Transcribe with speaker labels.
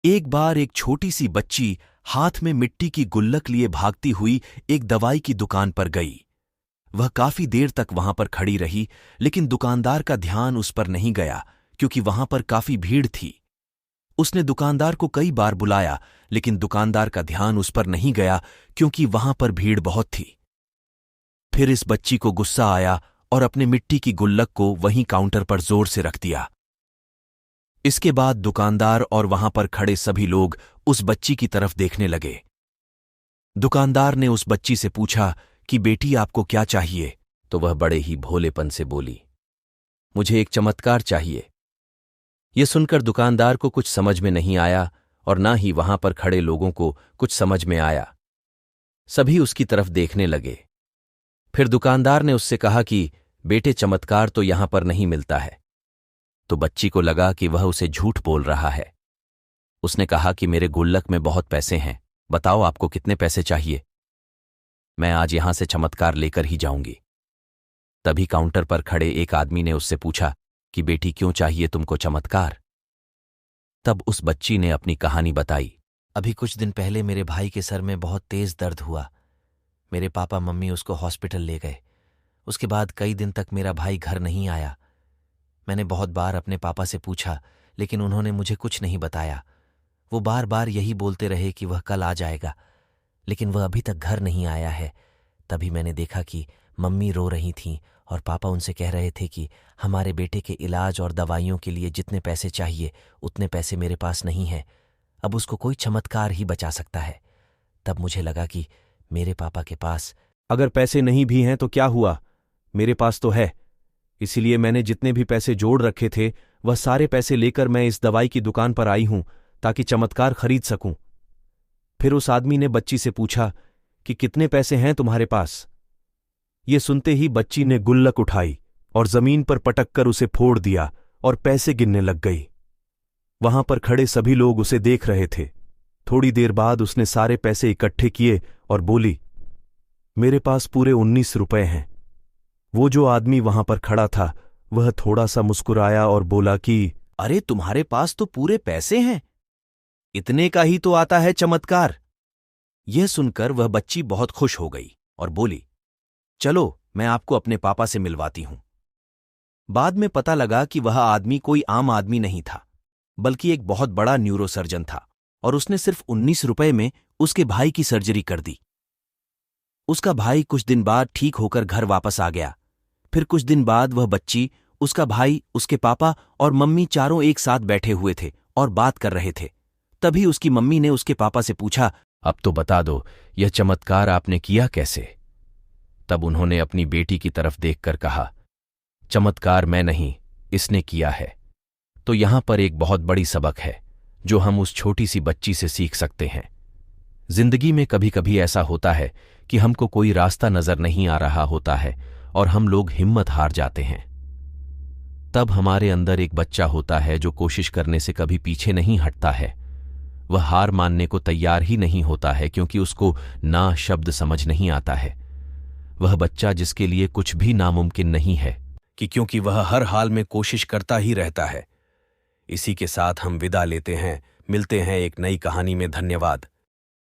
Speaker 1: एक बार एक छोटी सी बच्ची हाथ में मिट्टी की गुल्लक लिए भागती हुई एक दवाई की दुकान पर गई। वह काफी देर तक वहां पर खड़ी रही, लेकिन दुकानदार का ध्यान उस पर नहीं गया क्योंकि वहां पर काफी भीड़ थी। उसने दुकानदार को कई बार बुलाया, लेकिन दुकानदार का ध्यान उस पर नहीं गया क्योंकि वहां पर भीड़ बहुत थी। फिर इस बच्ची को गुस्सा आया और अपने मिट्टी की गुल्लक को वहीं काउंटर पर जोर से रख दिया। इसके बाद दुकानदार और वहां पर खड़े सभी लोग उस बच्ची की तरफ देखने लगे। दुकानदार ने उस बच्ची से पूछा कि बेटी आपको क्या चाहिए? तो वह बड़े ही भोलेपन से बोली, मुझे एक चमत्कार चाहिए। यह सुनकर दुकानदार को कुछ समझ में नहीं आया और ना ही वहां पर खड़े लोगों को कुछ समझ में आया। सभी उसकी तरफ देखने लगे। फिर दुकानदार ने उससे कहा कि बेटे, चमत्कार तो यहां पर नहीं मिलता है। तो बच्ची को लगा कि वह उसे झूठ बोल रहा है। उसने कहा कि मेरे गुल्लक में बहुत पैसे हैं, बताओ आपको कितने पैसे चाहिए? मैं आज यहां से चमत्कार लेकर ही जाऊंगी। तभी काउंटर पर खड़े एक आदमी ने उससे पूछा कि बेटी, क्यों चाहिए तुमको चमत्कार? तब उस बच्ची ने अपनी कहानी बताई। अभी कुछ दिन पहले मेरे भाई के सर में बहुत तेज दर्द हुआ। मेरे पापा मम्मी उसको हॉस्पिटल ले गए। उसके बाद कई दिन तक मेरा भाई घर नहीं आया। मैंने बहुत बार अपने पापा से पूछा, लेकिन उन्होंने मुझे कुछ नहीं बताया। वो बार बार यही बोलते रहे कि वह कल आ जाएगा, लेकिन वह अभी तक घर नहीं आया है। तभी मैंने देखा कि मम्मी रो रही थीं और पापा उनसे कह रहे थे कि हमारे बेटे के इलाज और दवाइयों के लिए जितने पैसे चाहिए उतने पैसे मेरे पास नहीं हैं। अब उसको कोई चमत्कार ही बचा सकता है। तब मुझे लगा कि मेरे पापा के पास
Speaker 2: अगर पैसे नहीं भी हैं तो क्या हुआ, मेरे पास तो है। इसीलिए मैंने जितने भी पैसे जोड़ रखे थे वह सारे पैसे लेकर मैं इस दवाई की दुकान पर आई हूं ताकि चमत्कार खरीद सकूं। फिर उस आदमी ने बच्ची से पूछा कि कितने पैसे हैं तुम्हारे पास? ये सुनते ही बच्ची ने गुल्लक उठाई और जमीन पर पटक कर उसे फोड़ दिया और पैसे गिनने लग गई। वहां पर खड़े सभी लोग उसे देख रहे थे। थोड़ी देर बाद उसने सारे पैसे इकट्ठे किए और बोली, मेरे पास पूरे 19 रुपए हैं। वो जो आदमी वहां पर खड़ा था वह थोड़ा सा मुस्कुराया और बोला कि
Speaker 1: अरे, तुम्हारे पास तो पूरे पैसे हैं, इतने का ही तो आता है चमत्कार। यह सुनकर वह बच्ची बहुत खुश हो गई और बोली, चलो मैं आपको अपने पापा से मिलवाती हूं। बाद में पता लगा कि वह आदमी कोई आम आदमी नहीं था, बल्कि एक बहुत बड़ा न्यूरोसर्जन था और उसने सिर्फ 19 रुपए में उसके भाई की सर्जरी कर दी। उसका भाई कुछ दिन बाद ठीक होकर घर वापस आ गया। फिर कुछ दिन बाद वह बच्ची, उसका भाई, उसके पापा और मम्मी चारों एक साथ बैठे हुए थे और बात कर रहे थे। तभी उसकी मम्मी ने उसके पापा से पूछा, अब तो बता दो, यह चमत्कार आपने किया कैसे? तब उन्होंने अपनी बेटी की तरफ देखकर कहा, चमत्कार मैं नहीं, इसने किया है। तो यहां पर एक बहुत बड़ी सबक है जो हम उस छोटी सी बच्ची से सीख सकते हैं। जिंदगी में कभी कभी ऐसा होता है कि हमको कोई रास्ता नजर नहीं आ रहा होता है और हम लोग हिम्मत हार जाते हैं। तब हमारे अंदर एक बच्चा होता है जो कोशिश करने से कभी पीछे नहीं हटता है। वह हार मानने को तैयार ही नहीं होता है क्योंकि उसको ना शब्द समझ नहीं आता है। वह बच्चा जिसके लिए कुछ भी नामुमकिन नहीं है, क्योंकि वह हर हाल में कोशिश करता ही रहता है। इसी के साथ हम विदा लेते हैं। मिलते हैं एक नई कहानी में। धन्यवाद।